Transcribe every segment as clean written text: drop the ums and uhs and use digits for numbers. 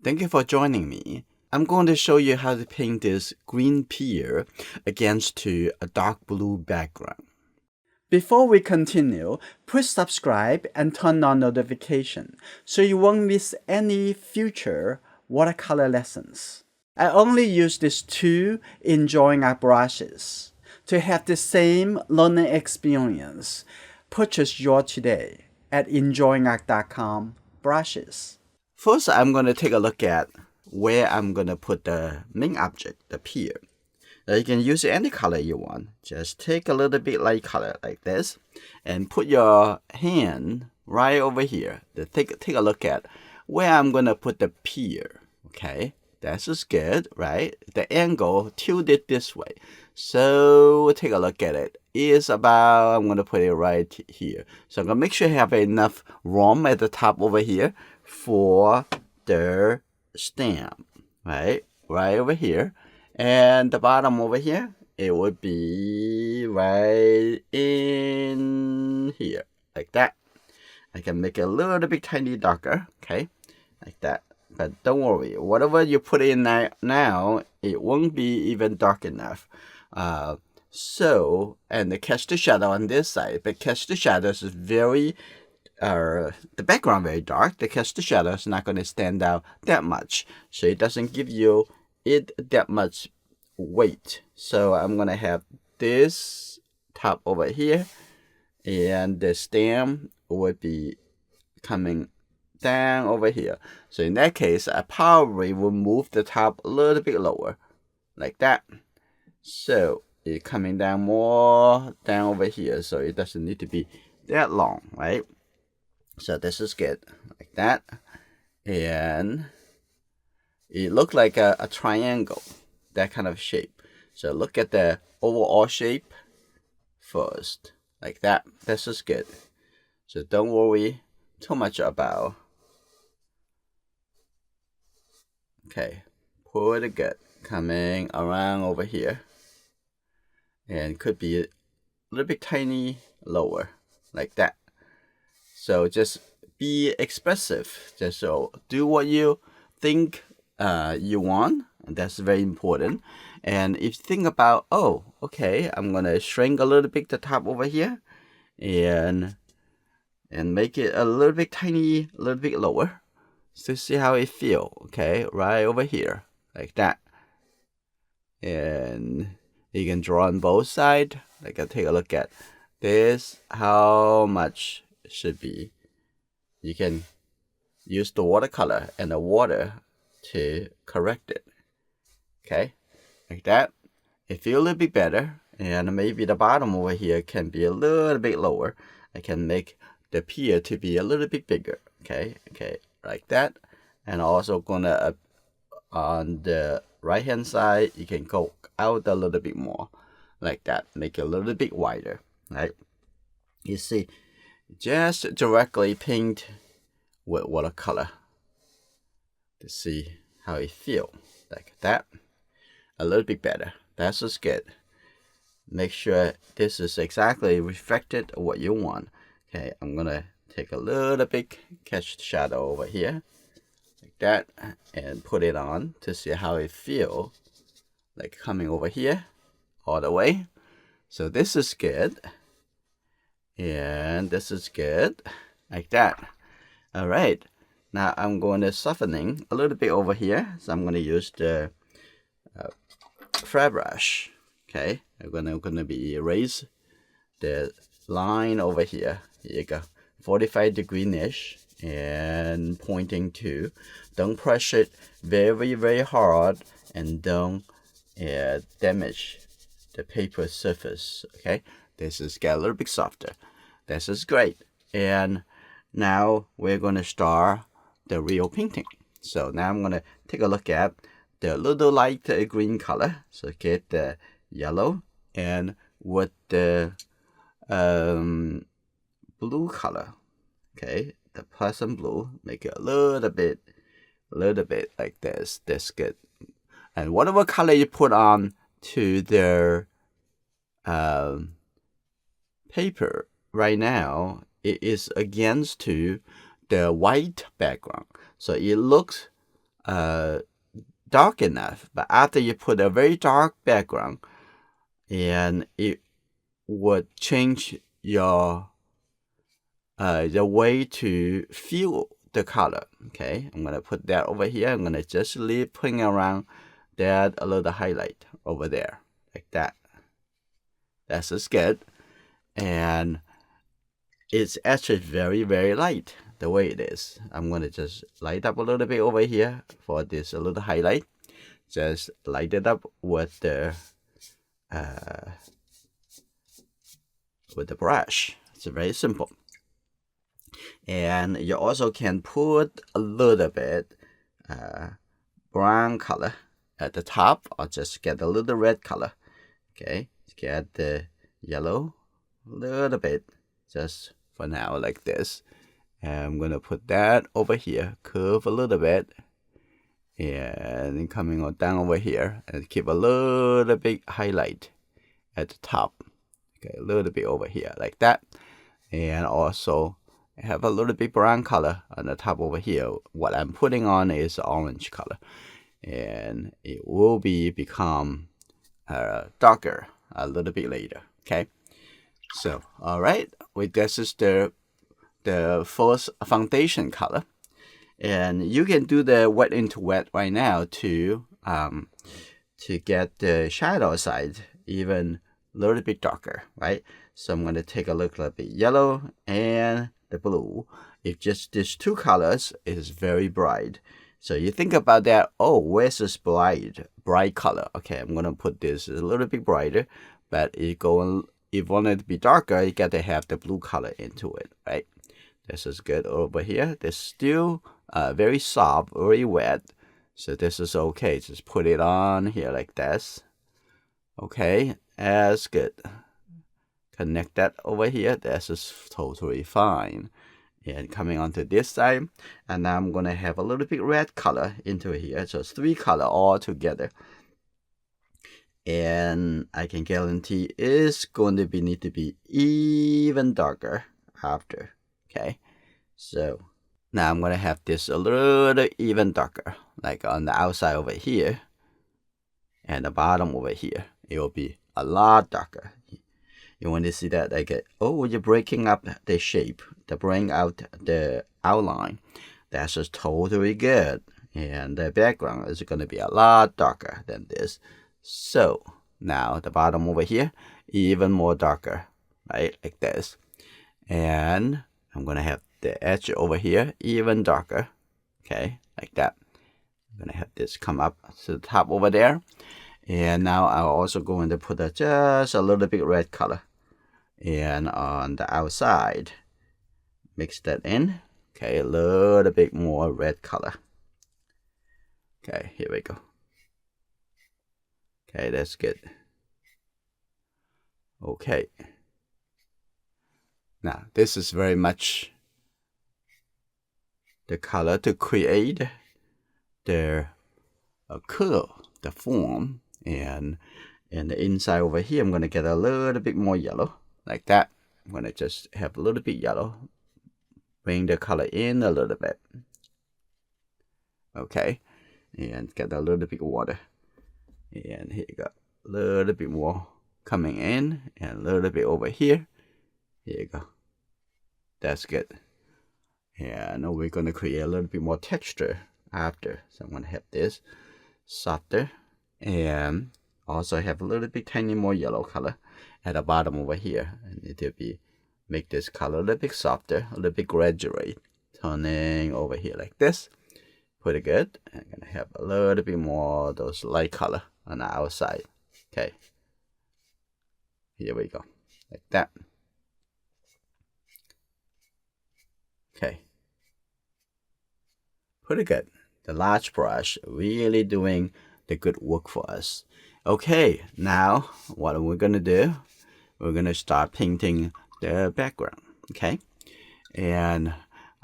Thank you for joining me. I'm going to show you how to paint this green pear against a dark blue background. Before we continue, please subscribe and turn on notification so you won't miss any future watercolor lessons. I only use these two enjoyingart brushes to have the same learning experience. Purchase yours today at enjoyingart.com brushes. First, I'm going to take a look at where I'm going to put the main object, the pear. Now you can use any color you want. Just take a little bit light color like this and put your hand right over here. Take a look at where I'm going to put the pear. Okay, that's just good, right? The angle tilted this way. So take a look at it. It's about, I'm going to put it right here. So I'm going to make sure I have enough room at the top over here for the stem, right over here, and the bottom over here, it would be right in here, like that. I can make it a little bit tiny darker, okay, like that. But don't worry, whatever you put in now, it won't be even dark enough. And catch the shadow on this side, but catch the shadows is very the background very dark. The cast shadow is not going to stand out that much, so it doesn't give you that much weight. So I'm going to have this top over here, and the stem would be coming down over here. So in that case, I probably will move the top a little bit lower, like that. So it's coming down more down over here, so it doesn't need to be that long, right? So this is good, like that. And it looked like a triangle, that kind of shape. So look at the overall shape first, like that. This is good. So don't worry too much about. Okay, pretty good. Coming around over here. And could be a little bit tiny lower, like that. So just be expressive. Just do what you think you want. And that's very important. And if you think about, oh, okay, I'm gonna shrink a little bit the top over here, and make it a little bit tiny, a little bit lower, to see how it feel. Okay, right over here, like that. And you can draw on both sides. Like I take a look at this, how much should be. You can use the watercolor and the water to correct it. Okay, like that. It feels a little bit better, and maybe the bottom over here can be a little bit lower. I can make the pear to be a little bit bigger. Okay, like that. And also gonna on the right hand side, you can go out a little bit more, like that. Make it a little bit wider, right? You see, just directly paint with watercolor to see how it feels, like that. A little bit better. That's just good. Make sure this is exactly reflected what you want. Okay, I'm gonna take a little bit, catch the shadow over here, like that, and put it on to see how it feels, like coming over here all the way. So this is good, and this is good, like that. All right, now I'm going to softening a little bit over here. So I'm going to use the flat brush. Okay, I'm gonna be erase the line over here. Here you go, 45-degree niche, and pointing to. Don't press it very hard, and don't damage the paper surface. Okay, this is get a little bit softer. This is great. And now we're gonna start the real painting. So now I'm gonna take a look at the little light green color. So get the yellow, and with the blue color. Okay, the Prussian blue, make it a little bit like this. That's good. And whatever color you put on to the paper right now, it is against to the white background, so it looks dark enough, but after you put a very dark background, and it would change your the way to feel the color. Okay, I'm gonna put that over here. I'm gonna just leave putting around that a little highlight over there like that. That's just good, and it's actually very, very light the way it is. I'm gonna just light up a little bit over here for this a little highlight. Just light it up with the brush. It's very simple. And you also can put a little bit brown color at the top, or just get a little red color. Okay, get the yellow a little bit, just for now, like this. And I'm gonna put that over here, curve a little bit, and coming on down over here, and keep a little bit highlight at the top. Okay, a little bit over here like that, and also have a little bit brown color on the top over here. What I'm putting on is orange color, and it will become darker a little bit later. Okay, so all right, this is the first foundation color, and you can do the wet into wet right now to get the shadow side even a little bit darker, right? So I'm going to take a look at the yellow and the blue. If just these two colors is very bright, so you think about that. Oh, where's this bright color? Okay, I'm going to put this a little bit brighter, but if you want it to be darker, you got to have the blue color into it, right? This is good over here. This still very soft, very wet, so this is okay. Just put it on here like this. Okay, that's good. Connect that over here. This is totally fine. And coming onto this side, and now I'm gonna have a little bit red color into here. So it's 3 color all together, and I can guarantee it's going to need to be even darker after. Okay, so now I'm gonna have this a little even darker, like on the outside over here, and the bottom over here. It will be a lot darker. You want to see that, like, oh, you're breaking up the shape, to bring out the outline. That's just totally good. And the background is going to be a lot darker than this. So now the bottom over here, even more darker, right? Like this. And I'm going to have the edge over here even darker. Okay, like that. I'm going to have this come up to the top over there. And now I'm also going to put just a little bit red color. And on the outside, mix that in. Okay, a little bit more red color. Okay, here we go. Okay, that's good. Okay. Now, this is very much the color to create the curve, the form. And the inside over here, I'm going to get a little bit more yellow, like that. I'm going to just have a little bit yellow. Bring the color in a little bit. Okay. And get a little bit water. And here you go. A little bit more coming in. And a little bit over here. Here you go. That's good. And we're going to create a little bit more texture after. So I'm going to have this softer. And also have a little bit tiny more yellow color at the bottom over here. And it will be make this color a little bit softer, a little bit graduate, turning over here like this. Pretty good. I'm gonna have a little bit more of those light color on the outside. Okay. Here we go. Like that. Okay. Pretty good. The large brush really doing the good work for us. Okay, now what we're gonna do, we're gonna start painting the background. Okay, and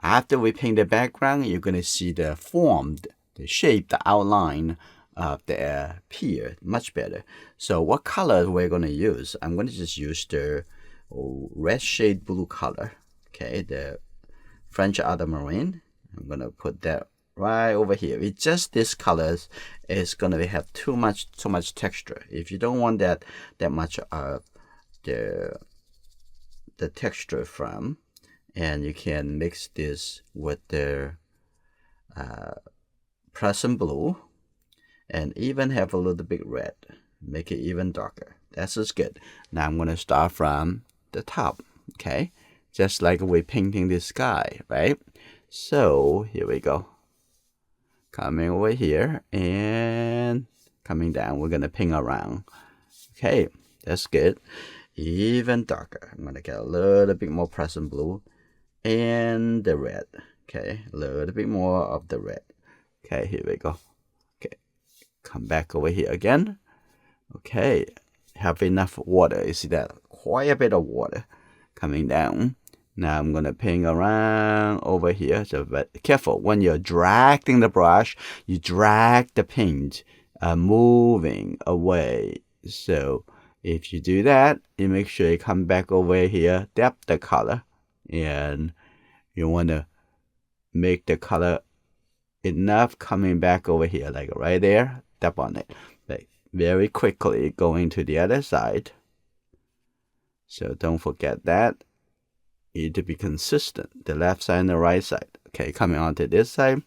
after we paint the background, you're gonna see the form, the shape, the outline of the pear much better. So what color we're gonna use? I'm gonna just use the red shade blue color. Okay, the French ultramarine. I'm gonna put that right over here. It's just this colors is gonna have too much texture. If you don't want that much of the texture from, and you can mix this with the Prussian blue, and even have a little bit red, make it even darker. That's just good. Now I'm gonna start from the top, okay? Just like we're painting the sky, right? So here we go. Coming over here and coming down. We're gonna ping around. Okay, that's good. Even darker. I'm gonna get a little bit more Prussian blue and the red. Okay, a little bit more of the red. Okay, here we go. Okay, come back over here again. Okay, have enough water. You see that? Quite a bit of water coming down. Now I'm gonna ping around over here. So but careful when you're dragging the brush, you drag the paint moving away. So if you do that, you make sure you come back over here, dab the color, and you wanna make the color enough coming back over here, like right there, tap on it. Like very quickly going to the other side. So don't forget that. You need to be consistent, the left side and the right side. Okay, coming onto this side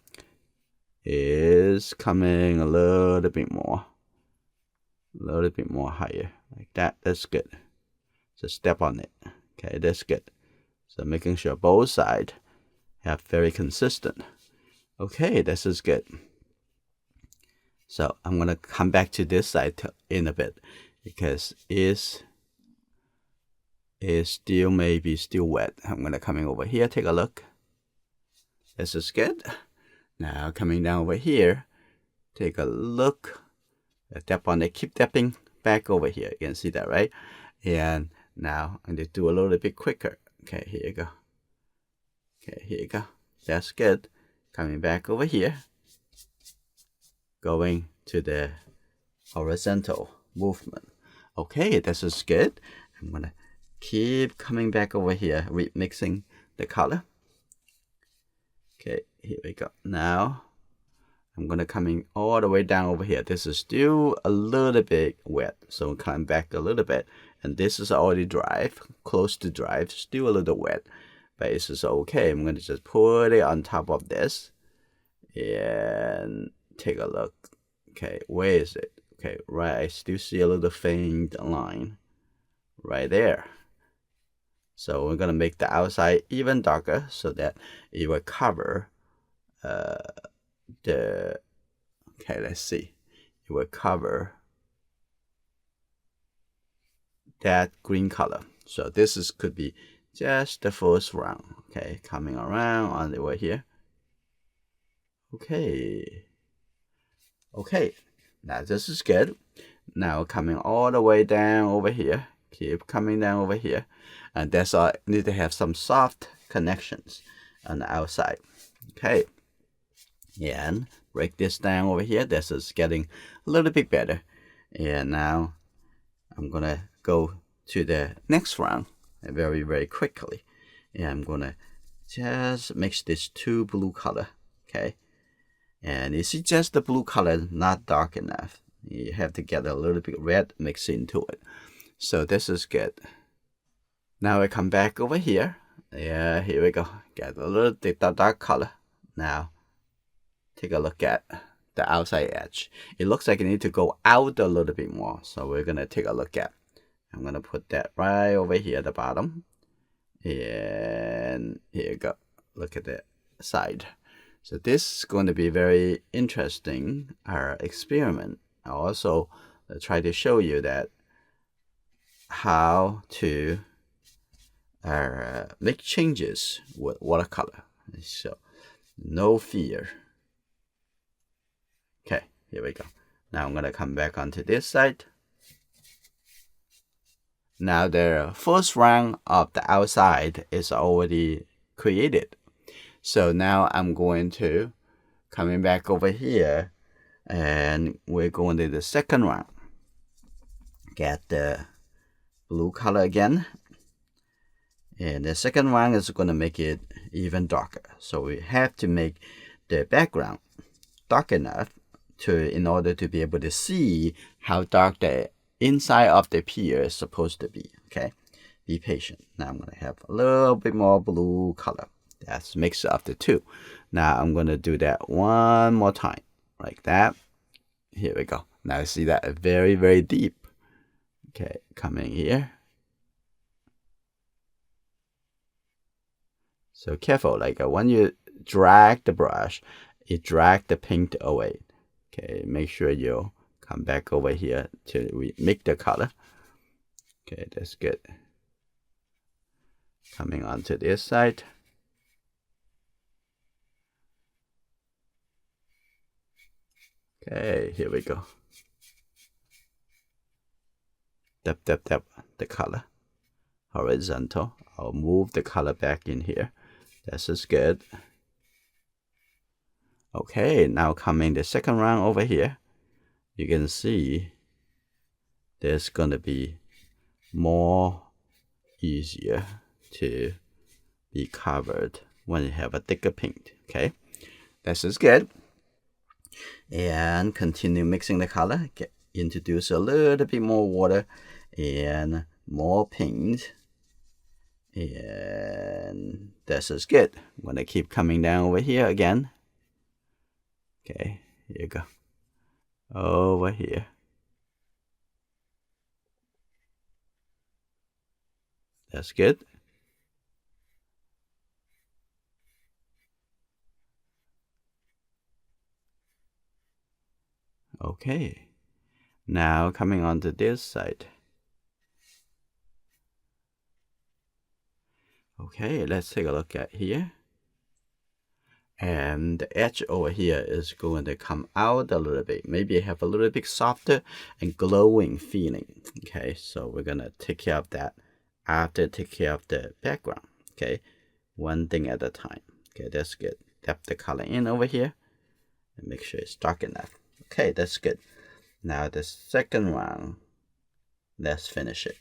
is coming a little bit more higher, like that. That's good. So step on it. Okay, that's good. So making sure both sides have very consistent. Okay, this is good. So I'm gonna come back to this side in a bit because it's still maybe still wet. I'm gonna coming over here, take a look. This is good. Now coming down over here, take a look. Tap on it, keep tapping back over here. You can see that, right? And now I'm gonna do a little bit quicker. Okay, here you go. Okay, here you go. That's good. Coming back over here, going to the horizontal movement. Okay, this is good. I'm gonna keep coming back over here, remixing the color. Okay, here we go. Now I'm gonna coming all the way down over here. This is still a little bit wet, so come back a little bit. And this is already dry, close to dry, still a little wet, but this is okay. I'm gonna just put it on top of this and take a look. Okay, where is it? Okay, right, I still see a little faint line right there. So we're gonna make the outside even darker so that it will cover okay, let's see. It will cover that green color. So this is could be just the first round. Okay, coming around on the way here. Okay. Okay, now this is good. Now coming all the way down over here. Keep coming down over here. And that's all. Need to have some soft connections on the outside. Okay. And break this down over here. This is getting a little bit better. And now I'm gonna go to the next round very, very quickly. And I'm gonna just mix this two blue color. Okay. And you see just the blue color not dark enough. You have to get a little bit red mixed into it. So this is good. Now I come back over here. Yeah, here we go. Get a little bit dark color. Now take a look at the outside edge. It looks like you need to go out a little bit more. So we're gonna take a look at. I'm gonna put that right over here at the bottom. And here you go. Look at the side. So this is going to be very interesting experiment. I also try to show you that how to make changes with watercolor. So no fear. Okay, here we go. Now I'm gonna come back onto this side. Now the first round of the outside is already created. So now I'm going to coming back over here and we're going to the second round. Get the blue color again. And the second round is going to make it even darker. So we have to make the background dark enough in order to be able to see how dark the inside of the pear is supposed to be. Okay, be patient. Now I'm going to have a little bit more blue color. That's a mix of the two. Now I'm going to do that one more time, like that. Here we go. Now you see that very, very deep. Okay, coming here. So careful, like when you drag the brush, it drag the paint away. Okay, make sure you come back over here till we make the color. Okay, that's good. Coming onto this side. Okay, here we go. Dab, dab, dab, the color. Horizontal. I'll move the color back in here. This is good. Okay, now coming the second round over here. You can see there's gonna be more easier to be covered when you have a thicker paint. Okay, this is good. And continue mixing the color. Introduce a little bit more water and more paint. And this is good. I'm gonna keep coming down over here again. Okay, here you go. Over here. That's good. Okay. Now coming on to this side. Okay, let's take a look at here. And the edge over here is going to come out a little bit. Maybe have a little bit softer and glowing feeling. Okay, so we're gonna take care of that after take care of the background. Okay, one thing at a time. Okay, that's good. Tap the color in over here and make sure it's dark enough. Okay, that's good. Now the second round, let's finish it.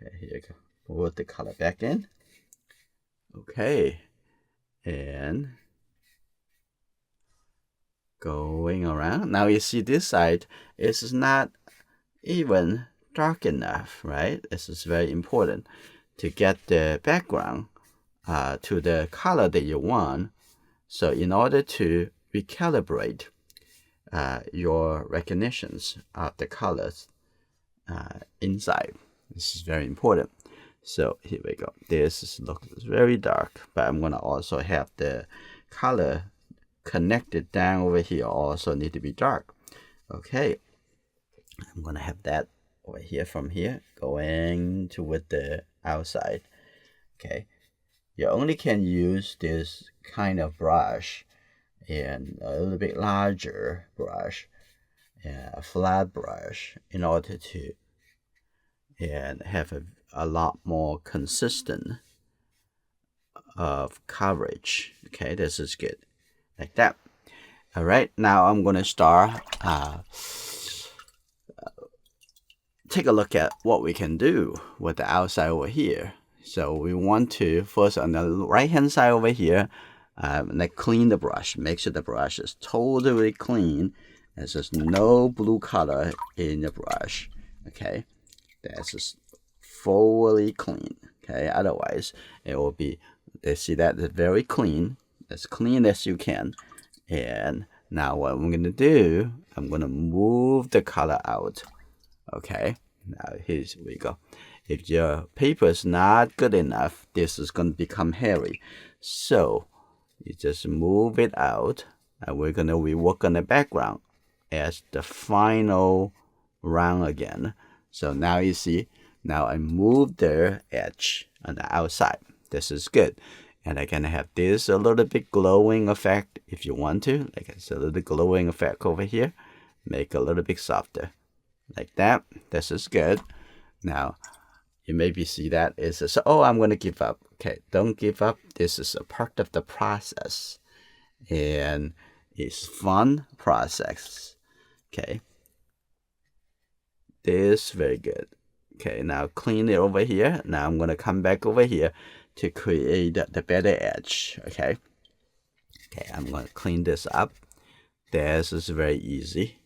Okay, here you go. Put the color back in. Okay, and going around. Now you see this side is not even dark enough, right? This is very important to get the background to the color that you want. So in order to recalibrate your recognitions of the colors inside, this is very important. So here we go. This looks very dark, but I'm gonna also have the color connected down over here also need to be dark. Okay, I'm gonna have that over here from here going toward the outside. Okay, you only can use this kind of brush and a little bit larger brush, a flat brush, in order to and have a lot more consistent of coverage. Okay, this is good, like that. All right, now I'm gonna start take a look at what we can do with the outside over here. So we want to first on the right hand side over here, like clean the brush. Make sure the brush is totally clean. There's just no blue color in the brush. Okay, that's just fully clean. Okay, otherwise it will be. They see that it's very clean, as clean as you can. And now what I'm gonna do, I'm gonna move the color out. Okay, now here we go. If your paper is not good enough, this is going to become hairy. So you just move it out, and we're going to rework on the background as the final round again. So now you see, now I moved the edge on the outside. This is good. And I can have this a little bit glowing effect if you want to. Like it's a little glowing effect over here. Make a little bit softer. Like that. This is good. Now, you maybe see that is so, oh, I'm going to give up. Okay, don't give up. This is a part of the process. And it's fun process. Okay. This very good. Okay, now clean it over here. Now I'm going to come back over here to create the better edge. Okay, I'm going to clean this up. This is very easy.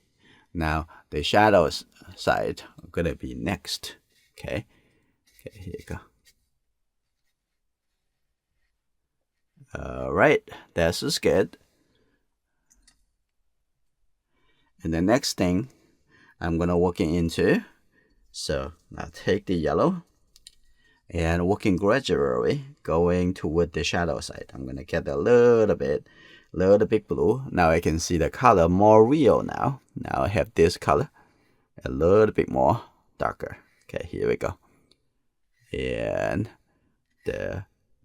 Now the shadows side are going to be next. Okay, here you go. All right, this is good. And the next thing I'm gonna working into, so now take the yellow and working gradually going toward the shadow side. I'm gonna get a little bit blue. Now I can see the color more real now. Now I have this color a little bit more darker. Okay, here we go. And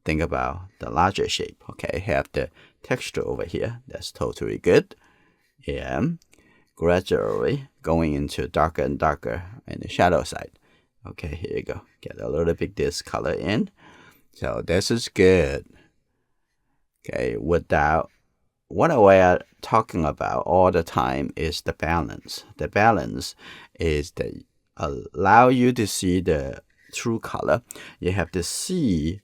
think about the larger shape. Okay, have the texture over here. That's totally good. And gradually going into darker and darker in the shadow side. Okay, here you go. Get a little bit this color in. So this is good. Okay, without what we are talking about all the time is the balance. The balance is the allow you to see the true color. You have to see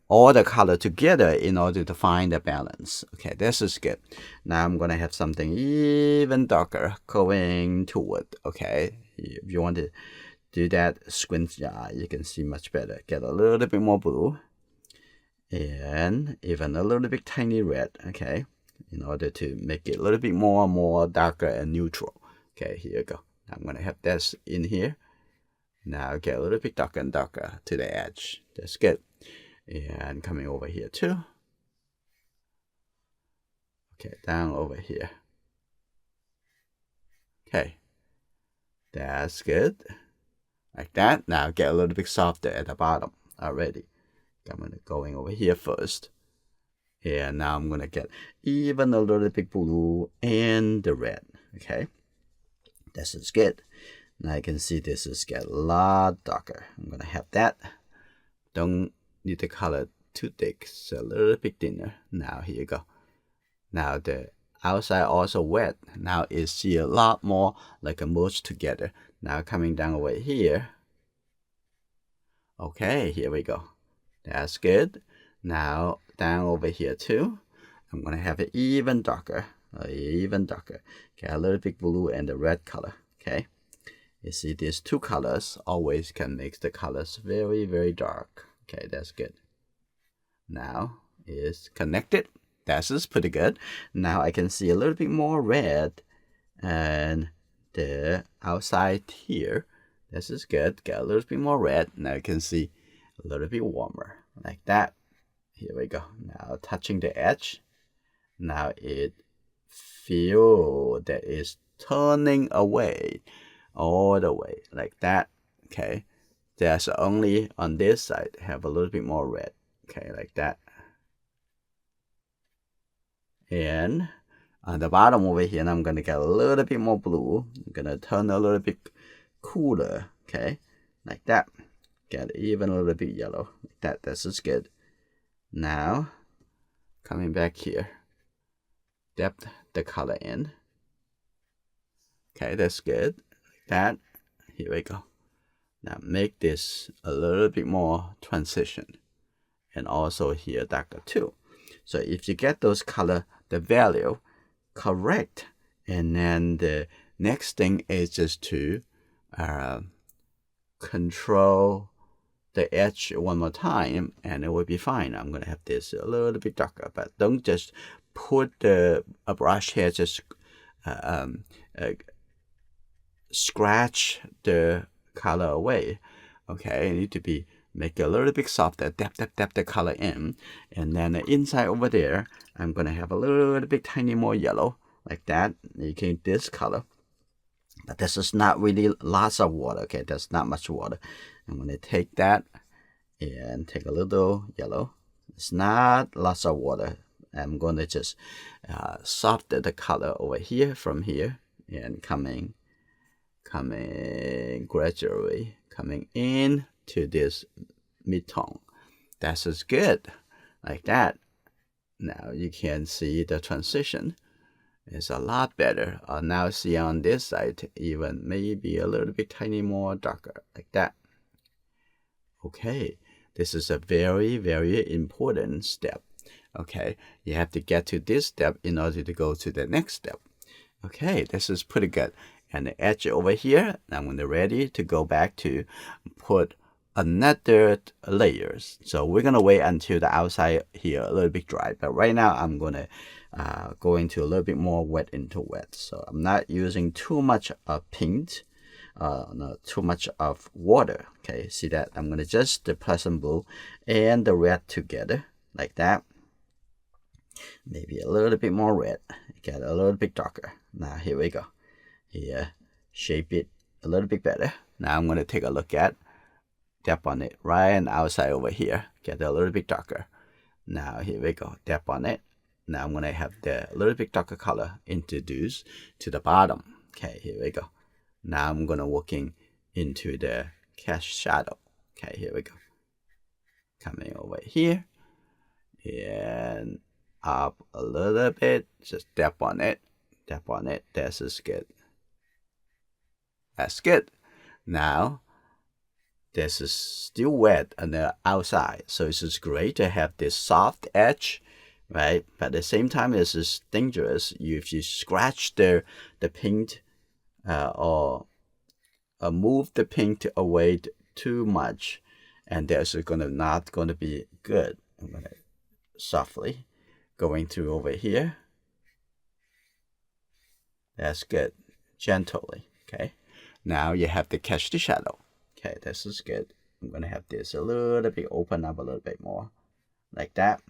all the color together in order to find the balance. Okay, this is good. Now I'm gonna have something even darker going toward. Okay, if you want to do that, squint your eye, you can see much better. Get a little bit more blue and even a little bit tiny red. Okay, in order to make it a little bit more darker and neutral. Okay, here you go. I'm gonna have this in here. Now get a little bit darker and darker to the edge. That's good. And coming over here too. Okay, down over here. Okay, that's good. Like that. Now get a little bit softer at the bottom already. I'm gonna going over here first. And now I'm gonna get even a little bit blue and the red. Okay, this is good. Now you can see this is get a lot darker. I'm gonna have that. Don't need the color too thick, so a little bit thinner. Now here you go. Now the outside also wet. Now it see a lot more like a merge together. Now coming down over here. Okay, here we go. That's good. Now down over here too. I'm gonna have it even darker. Get a little bit blue and the red color. Okay. You see these two colors always can make the colors very dark. Okay, that's good. Now it's connected. That is pretty good. Now I can see a little bit more red and the outside here. This is good. Get a little bit more red. Now you can see a little bit warmer like that. Here we go. Now touching the edge. Now it feel that it's turning away all the way like that. Okay. There's only on this side have a little bit more red. Okay, like that. And on the bottom over here, I'm gonna get a little bit more blue. I'm gonna turn a little bit cooler. Okay, like that. Get even a little bit yellow. Like that. This is good. Now, coming back here, depth the color in. Okay, that's good. Like that. Here we go. Now make this a little bit more transition and also here darker too. So if you get those color, the value correct, and then the next thing is just to control the edge one more time and it will be fine. I'm gonna have this a little bit darker, but don't just put a brush here, just scratch the color away. Okay, you need to be make it a little bit softer, dab the color in, and then the inside over there I'm gonna have a little bit tiny more yellow like that. You can this color, but this is not really lots of water. Okay, there's not much water. I'm gonna take that and take a little yellow. It's not lots of water. I'm gonna just soften the color over here from here and coming gradually coming in to this mid-tone. That is good like that. Now you can see the transition is a lot better. Now see on this side even maybe a little bit tiny more darker like that. Okay, This is a very, very important step. Okay, you have to get to this step in order to go to the next step. Okay, this is pretty good. And the edge over here, I'm going to ready to go back to put another layers. So we're going to wait until the outside here a little bit dry. But right now I'm going to go into a little bit more wet into wet. So I'm not using too much paint. Not too much of water. Okay, see that? I'm going to just the Prussian blue and the red together like that. Maybe a little bit more red. Get a little bit darker. Now here we go. Here, shape it a little bit better. Now I'm going to take a look at, dab on it right on the outside over here. Get a little bit darker. Now here we go. Dab on it. Now I'm going to have the little bit darker color introduced to the bottom. Okay, here we go. Now I'm going to working into the cast shadow. Okay, here we go. Coming over here. And up a little bit. Just dab on it. Dab on it. This is good. That's good. Now, this is still wet on the outside. So it's just great to have this soft edge, right? But at the same time, this is dangerous. If you scratch the paint or move the paint away too much, and that's not going to be good. I'm going to softly going through over here. That's good. Gently. Okay. Now you have to catch the shadow. Okay, this is good. I'm going to have this a little bit open up a little bit more. Like that.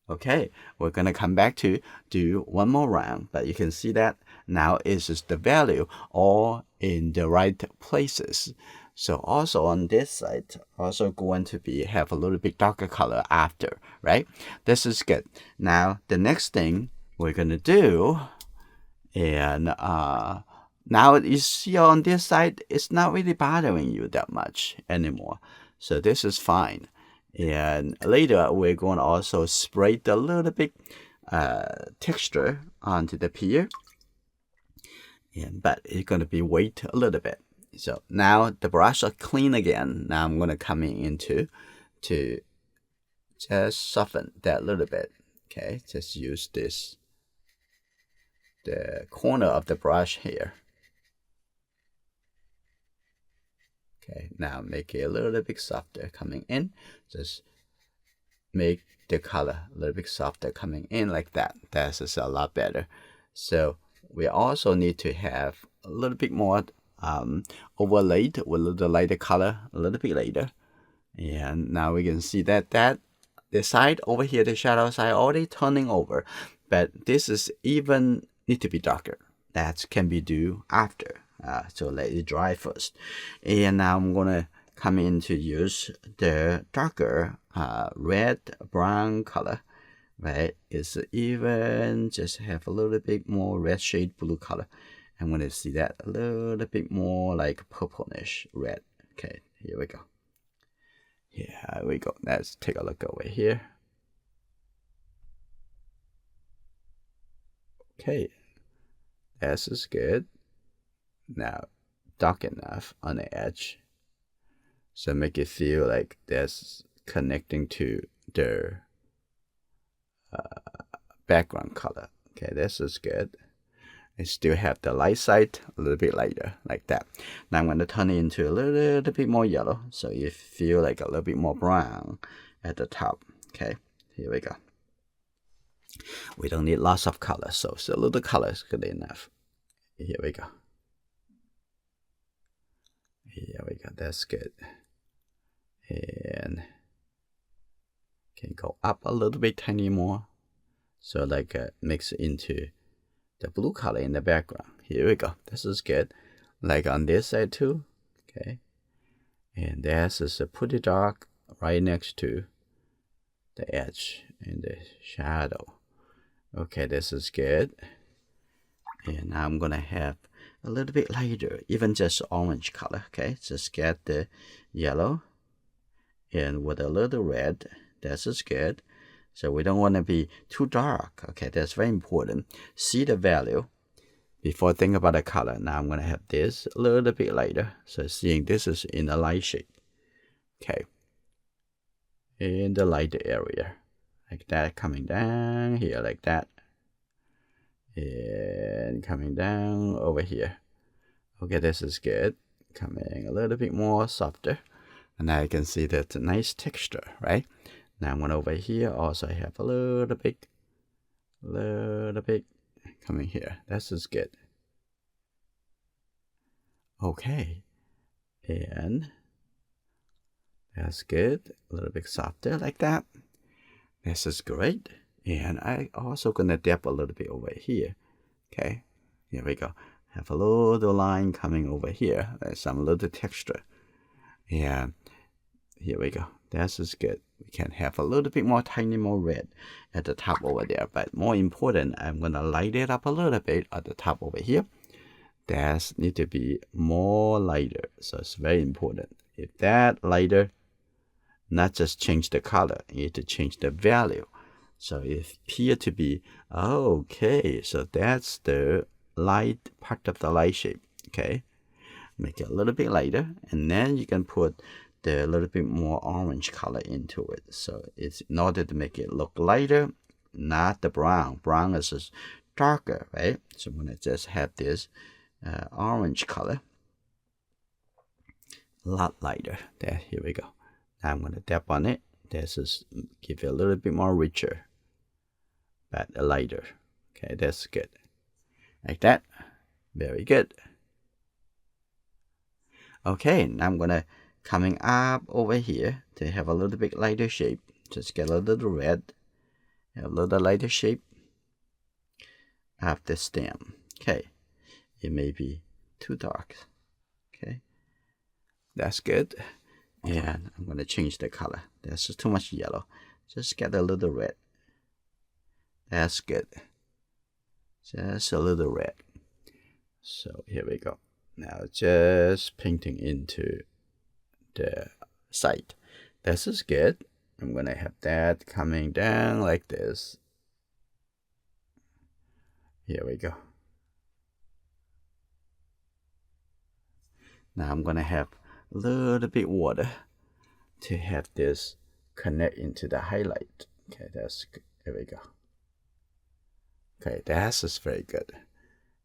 Okay, we're going to come back to do one more round. But you can see that now is just the value all in the right places. So also on this side, also going to be have a little bit darker color after, right? This is good. Now, the next thing we're going to do, and now you see on this side, it's not really bothering you that much anymore. So this is fine. And later, we're going to also spray a little bit texture onto the pear. But it's going to be wait a little bit. So now the brush are clean again. Now I'm going to come into to just soften that a little bit. Okay, just use this, the corner of the brush here. Okay, now make it a little bit softer coming in. Just make the color a little bit softer coming in like that. That's just a lot better. So we also need to have a little bit more overlaid with a little lighter color a little bit later. And now we can see that the side over here, the shadow side already turning over. But this is even need to be darker. That can be do after. So let it dry first. And now I'm gonna come in to use the darker red brown color, right? It's even just have a little bit more red shade blue color. I'm gonna see that a little bit more like purplish red. Okay, here we go. Here we go. Let's take a look over here. Okay, this is good. Now, dark enough on the edge, so make it feel like that's connecting to the background color. Okay, this is good. I still have the light side a little bit lighter, like that. Now I'm going to turn it into a little bit more yellow, so you feel like a little bit more brown at the top. Okay, here we go. We don't need lots of color, so a little color is good enough. Here we go. Here we go, that's good. And can go up a little bit tiny more. So like mix into the blue color in the background. Here we go, this is good. Like on this side too, okay. And this is pretty dark right next to the edge and the shadow. Okay, this is good. And now I'm gonna have a little bit lighter, even just orange color. Okay, just get the yellow and with a little red. This is good. So we don't want to be too dark. Okay, that's very important. See the value before think about the color. Now I'm gonna have this a little bit lighter. So seeing this is in a light shade. Okay, in the lighter area, like that, coming down here like that, and coming down over here. Okay, this is good. Coming a little bit more softer, and now you can see that's a nice texture, right? Now one over here also have a little bit coming here. This is good. Okay, and that's good. A little bit softer like that. This is great. And I also gonna dab a little bit over here. Okay, here we go. Have a little line coming over here. There's some little texture. And here we go. This is good. We can have a little bit more, tiny more red at the top over there. But more important, I'm gonna light it up a little bit at the top over here. That need to be more lighter. So it's very important. If that lighter, not just change the color, you need to change the value. So it appear to be, okay, so that's the light part of the light shape. Okay, make it a little bit lighter, and then you can put the little bit more orange color into it. So it's in order to make it look lighter, not the brown. Brown is just darker, right? So I'm gonna just have this orange color, a lot lighter. There, here we go. Now I'm gonna tap on it. This is give it a little bit more richer, but lighter. Okay, that's good. Like that. Very good. Okay, now I'm gonna coming up over here to have a little bit lighter shape. Just get a little red, a little lighter shape of the stem. Okay, it may be too dark. Okay, that's good. And I'm gonna change the color. There's just too much yellow. Just get a little red. That's good. Just a little red. So here we go. Now just painting into the side. This is good. I'm gonna have that coming down like this. Here we go. Now I'm gonna have a little bit water to have this connect into the highlight. Okay, that's good. There we go. Okay, that's just very good.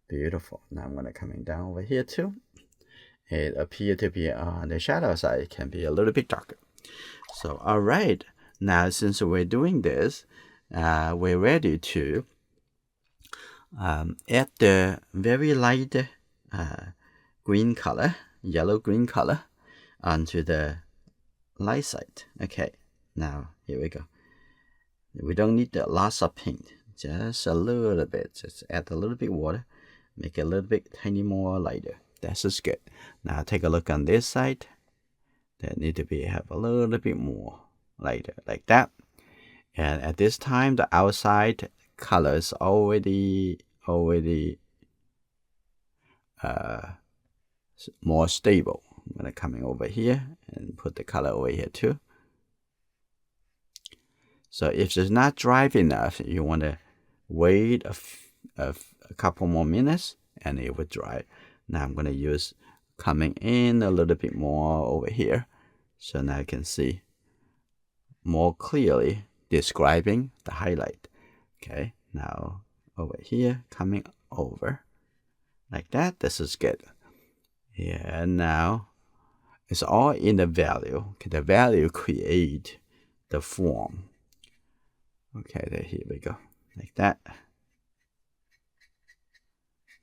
Beautiful. Now I'm gonna coming down over here too. It appears to be on the shadow side. It can be a little bit darker. So all right. Now since we're doing this, we're ready to add the very light green color, yellow green color onto the light side. Okay, now here we go. We don't need the lots of paint, just a little bit. Just add a little bit water, make it a little bit tiny more lighter. That's just good. Now take a look on this side. That need to be have a little bit more lighter like that. And at this time, the outside color is already more stable. I'm gonna coming over here and put the color over here too. So if it's not dry enough, you want to wait a couple more minutes and it will dry. Now I'm gonna use coming in a little bit more over here, so now you can see more clearly describing the highlight. Okay, now over here, coming over like that. This is good. Yeah, now it's all in the value. Okay, the value create the form. Okay, there, here we go, like that.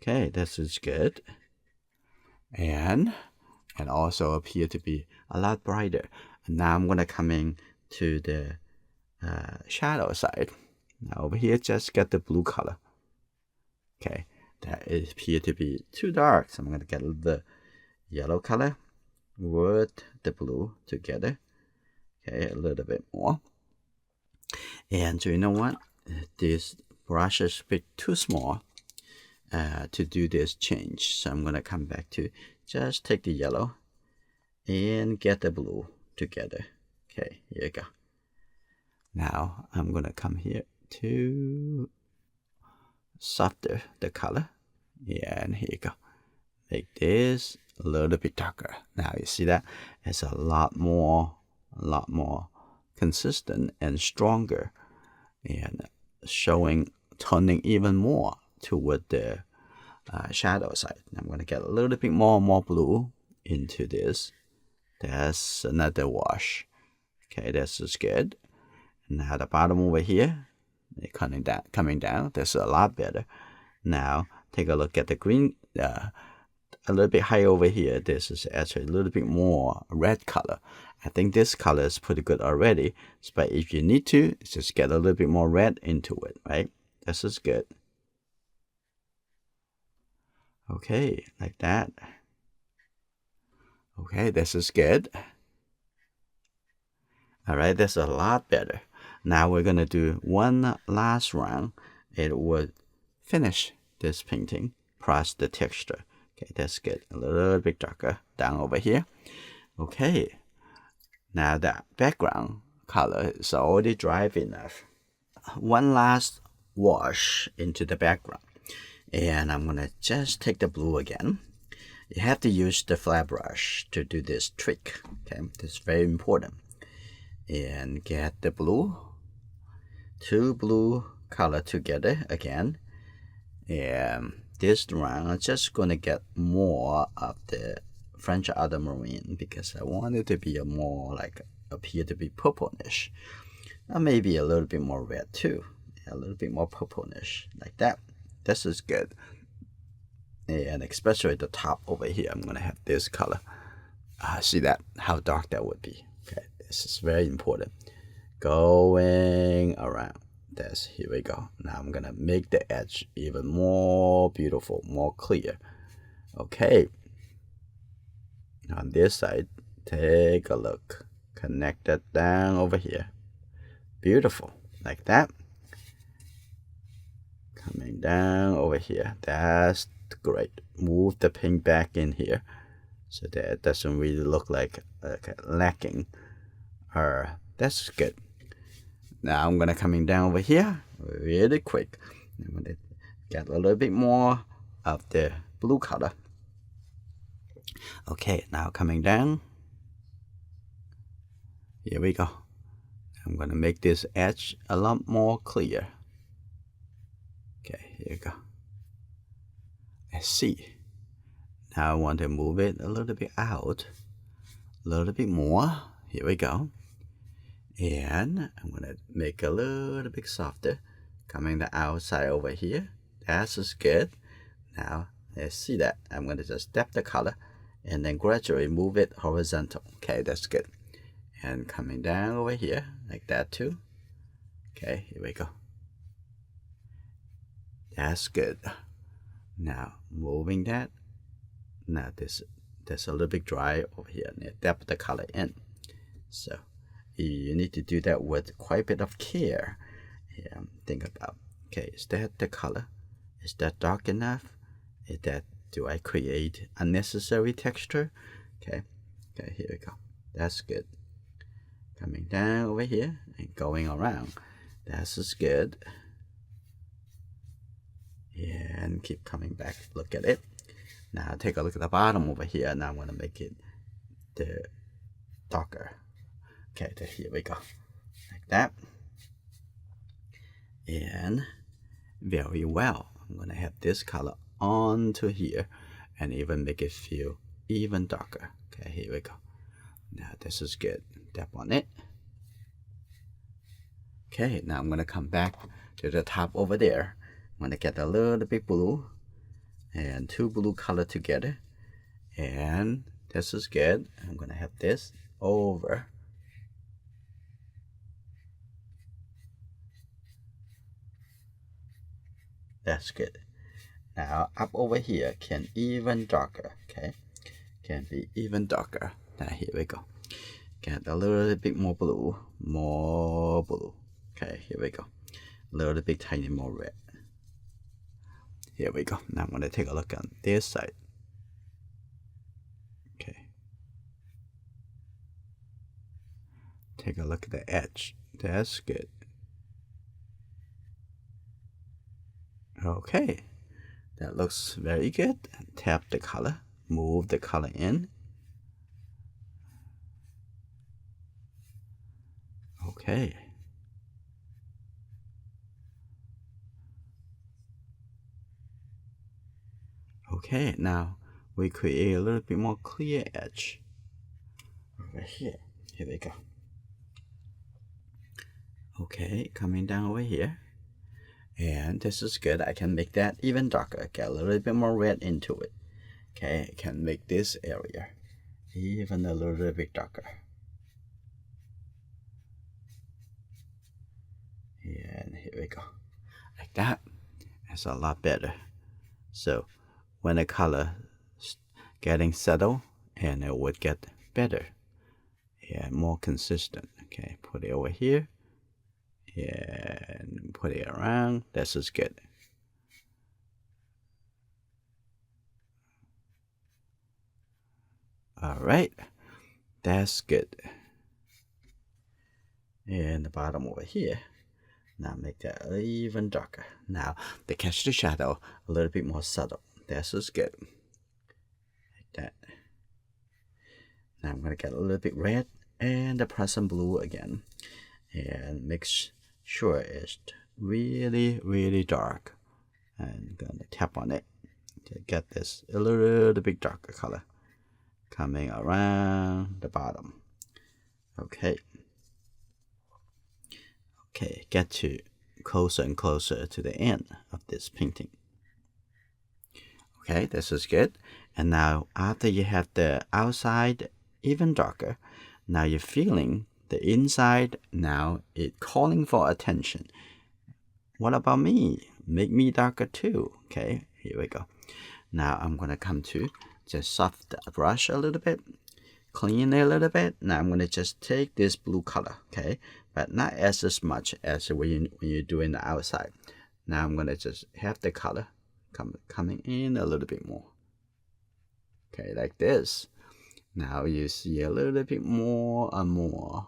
Okay, this is good. And also appear to be a lot brighter. And now I'm gonna come in to the shadow side. Now over here, just get the blue color. Okay, that appear to be too dark, so I'm gonna get the yellow color with the blue together. Okay, a little bit more. And so you know what? This brush is a bit too small to do this change. So I'm gonna come back to just take the yellow and get the blue together. Okay, here you go. Now I'm gonna come here to soften the color. Yeah, and here you go. Make this a little bit darker. Now you see that it's a lot more consistent and stronger, and turning even more toward the shadow side. I'm going to get a little bit more blue into this. That's another wash. Okay, this is good. Now the bottom over here, coming down. That's a lot better. Now take a look at the green, a little bit higher over here. This is actually a little bit more red color. I think this color is pretty good already, but if you need to, just get a little bit more red into it, right? This is good. Okay, like that. Okay, this is good. All right, that's a lot better. Now we're gonna do one last round. It would finish this painting, plus the texture. Okay, that's good. A little bit darker down over here. Okay, now the background color is already dry enough. One last wash into the background. And I'm gonna just take the blue again. You have to use the flat brush to do this trick. Okay, this is very important. And get the blue, two blue color together again. And this round, I'm just gonna get more of the French ultramarine because I want it to be a more like appear to be purplish. Maybe a little bit more red too. A little bit more purplish like that. This is good. And especially the top over here, I'm gonna have this color. See that? How dark that would be. Okay, this is very important. Going around. Here we go. Now I'm gonna make the edge even more beautiful, more clear. Okay. On this side, take a look. Connect that down over here. Beautiful, like that. Coming down over here. That's great. Move the pink back in here so that it doesn't really look like lacking. That's good. Now I'm gonna coming down over here really quick. I'm gonna get a little bit more of the blue color. Okay, now coming down. Here we go. I'm gonna make this edge a lot more clear. Okay, here we go. Let's see. Now I want to move it a little bit out, a little bit more. Here we go. And I'm gonna make a little bit softer, coming the outside over here. That's just good. Now let's see that. I'm gonna just step the color and then gradually move it horizontal. Okay, that's good. And coming down over here like that too. Okay, here we go. That's good. Now moving that. Now this a little bit dry over here. Dab the color in. So you need to do that with quite a bit of care. Yeah, think about. Okay, is that the color? Is that dark enough? Do I create unnecessary texture? Okay, here we go. That's good. Coming down over here and going around. That's just good. And keep coming back. Look at it. Now take a look at the bottom over here. Now I'm gonna make it the darker. Okay, here we go. Like that. And very well. I'm gonna have this color onto here and even make it feel even darker. Okay, here we go. Now this is good. Tap on it. Okay, now I'm gonna come back to the top over there. I'm gonna get a little bit blue and two blue color together. And this is good. I'm gonna have this over. That's good. Now up over here can even darker. Okay, can be even darker. Now here we go. Get a little bit more blue, more blue. Okay, here we go. A little bit tiny more red. Here we go. Now I'm gonna take a look on this side. Okay. Take a look at the edge. That's good. Okay, that looks very good. Tap the color, move the color in. Okay. Okay, now we create a little bit more clear edge over here. Here we go. Okay, coming down over here. And this is good. I can make that even darker. Get a little bit more red into it. Okay, I can make this area even a little bit darker. And here we go. Like that. It's a lot better. So when the color is getting settled, and it would get better and more consistent. Okay, put it over here and put it around. This is good. All right, that's good. And the bottom over here. Now make that even darker. Now to catch the shadow a little bit more subtle. This is good. Like that. Now I'm gonna get a little bit red and the Prussian blue again, and make sure it's really, really dark. And I'm gonna tap on it to get this a little bit darker color coming around the bottom. Okay. Okay, get to closer and closer to the end of this painting. Okay, this is good. And now after you have the outside even darker, now you're feeling the inside, now it's calling for attention. What about me? Make me darker too. Okay, here we go. Now I'm gonna come to just soft the brush a little bit, clean it a little bit. Now I'm gonna just take this blue color, okay, but not as much as when you're doing the outside. Now I'm gonna just have the color coming in a little bit more. Okay, like this. Now you see a little bit more and more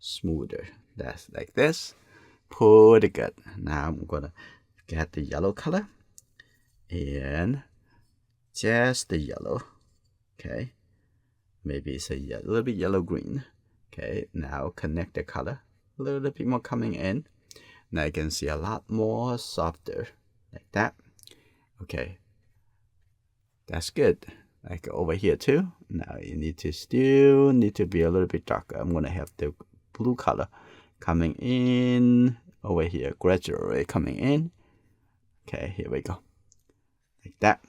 smoother. That's like this. Pretty good. Now I'm gonna get the yellow color and just the yellow. Okay, maybe it's a little bit yellow green. Okay, now connect the color a little bit more coming in. Now you can see a lot more softer like that. Okay, that's good. Like over here too. Now you still need to be a little bit darker. I'm gonna have the blue color coming in over here, gradually coming in. Okay, here we go. Like that.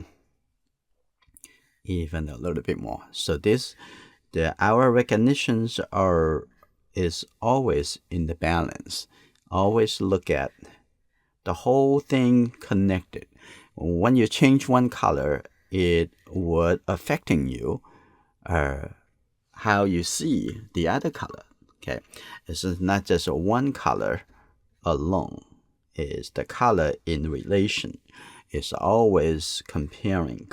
Even a little bit more. So our recognitions is always in the balance. Always look at the whole thing connected. When you change one color, it would affecting you how you see the other color. Okay, it's not just one color alone. It's the color in relation. It's always comparing.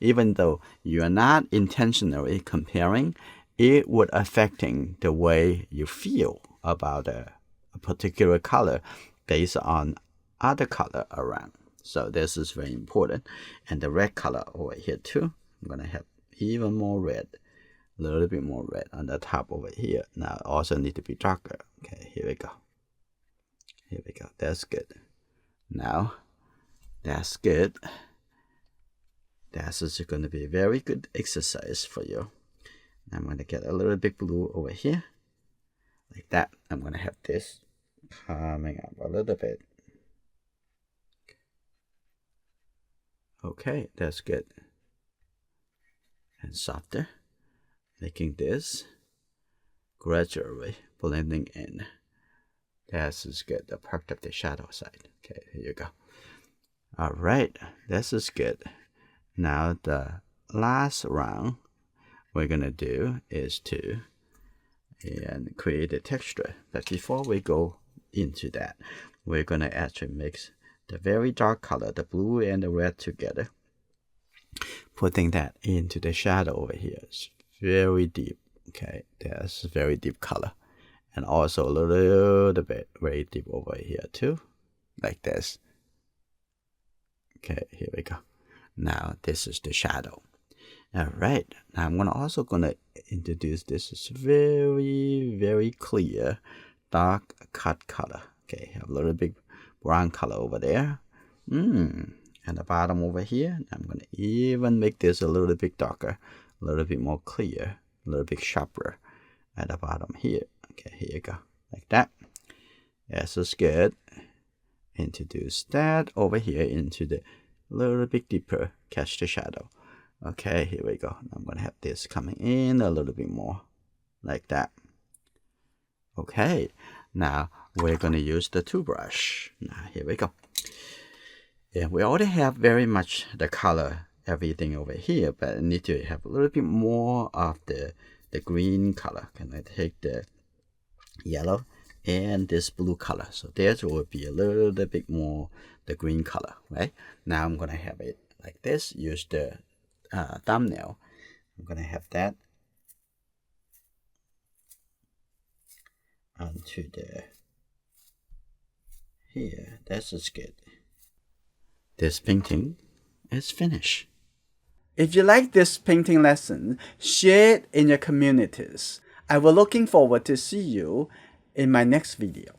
Even though you're not intentionally comparing, it would affecting the way you feel about a particular color based on other color around. So this is very important. And the red color over here too. I'm gonna have even more red, a little bit more red on the top over here. Now also need to be darker. Okay, here we go. Here we go. That's good. Now that's good. That's just going to be a very good exercise for you. I'm going to get a little bit blue over here. Like that. I'm going to have this coming up a little bit. Okay, that's good. And softer. Making this gradually blending in. This is good. The part of the shadow side. Okay, here you go. All right, this is good. Now the last round we're gonna do is to create a texture. But before we go into that, we're gonna actually mix the very dark color, the blue and the red together, putting that into the shadow over here. It's very deep. Okay, that's very deep color, and also a little bit very deep over here too, like this. Okay, here we go. Now this is the shadow. All right, now I'm also gonna introduce this is very clear dark cut color. Okay, have a little bit brown color over there. And the bottom over here, I'm gonna even make this a little bit darker, a little bit more clear, a little bit sharper at the bottom here. Okay, here you go, like that. Yes, it's good. Introduce that over here into the little bit deeper, catch the shadow. Okay, here we go. I'm gonna have this coming in a little bit more, like that. Okay, now we're gonna use the toothbrush. Now here we go. Yeah, we already have very much the color, everything over here, but I need to have a little bit more of the green color. Can I take the yellow and this blue color? So there will be a little bit more the green color, right? Now I'm gonna have it like this. Use the thumbnail. I'm gonna have that onto the here. That's just good. This painting is finished. If you like this painting lesson, share it in your communities. I will looking forward to see you in my next video.